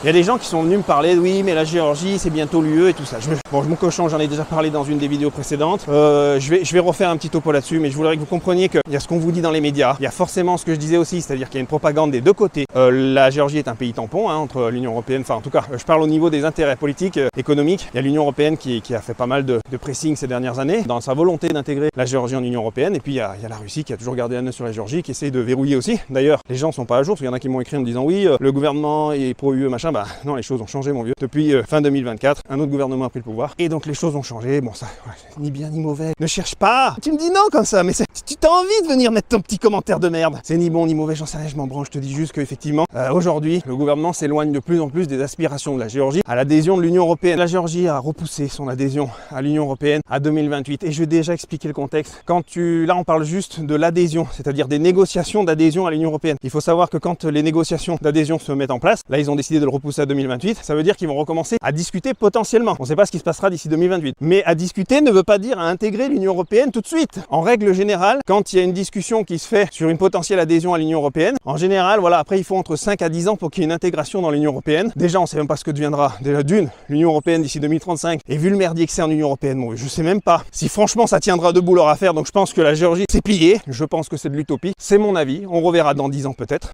Il y a des gens qui sont venus me parler, oui, mais la Géorgie, c'est bientôt l'UE et tout ça. Bon, je m'en cochon, j'en ai déjà parlé dans une des vidéos précédentes. Je vais refaire un petit topo là-dessus, mais je voudrais que vous compreniez qu'il y a ce qu'on vous dit dans les médias. Il y a forcément ce que je disais aussi, c'est-à-dire qu'il y a une propagande des deux côtés. La Géorgie est un pays tampon entre l'Union européenne, enfin en tout cas, je parle au niveau des intérêts politiques, économiques. Il y a l'Union européenne qui a fait pas mal de pressing ces dernières années dans sa volonté d'intégrer la Géorgie en Union européenne. Et puis il y a la Russie qui a toujours gardé un œil sur la Géorgie, qui essaye de verrouiller aussi. D'ailleurs, les gens sont pas à jour, parce qu'il y en a qui m'ont écrit en me disant oui, le gouvernement est pro-UE, machin. Bah non, les choses ont changé, mon vieux. Depuis fin 2024, un autre gouvernement a pris le pouvoir. Et donc les choses ont changé. Bon, ça, ni bien ni mauvais. Ne cherche pas. Tu me dis non comme ça, mais tu t'as envie de venir mettre ton petit commentaire de merde. C'est ni bon ni mauvais, j'en sais rien, je m'en branche. Je te dis juste qu'effectivement, aujourd'hui, le gouvernement s'éloigne de plus en plus des aspirations de la Géorgie à l'adhésion de l'Union européenne. La Géorgie a repoussé son adhésion à l'Union européenne à 2028. Et je vais déjà expliquer le contexte. Là, on parle juste de l'adhésion, c'est-à-dire des négociations d'adhésion à l'Union européenne. Il faut savoir que quand les négociations d'adhésion se mettent en place, là, ils ont décidé de le repousser à 2028. Ça veut dire qu'ils vont recommencer à discuter potentiellement. On ne sait pas ce qui se passera d'ici 2028. Mais à discuter ne veut pas dire à intégrer l'Union européenne tout de suite. En règle générale, quand il y a une discussion qui se fait sur une potentielle adhésion à l'Union européenne, en général, voilà, après il faut entre 5 à 10 ans pour qu'il y ait une intégration dans l'Union européenne. Déjà, on ne sait même pas ce que deviendra déjà l'Union européenne d'ici 2035. Et vu le merdier que c'est en Union européenne, bon, je sais même pas si franchement ça tiendra debout leur affaire. Donc je pense que la Géorgie s'est pliée. Je pense que c'est de l'utopie. C'est mon avis. On reverra dans 10 ans peut-être.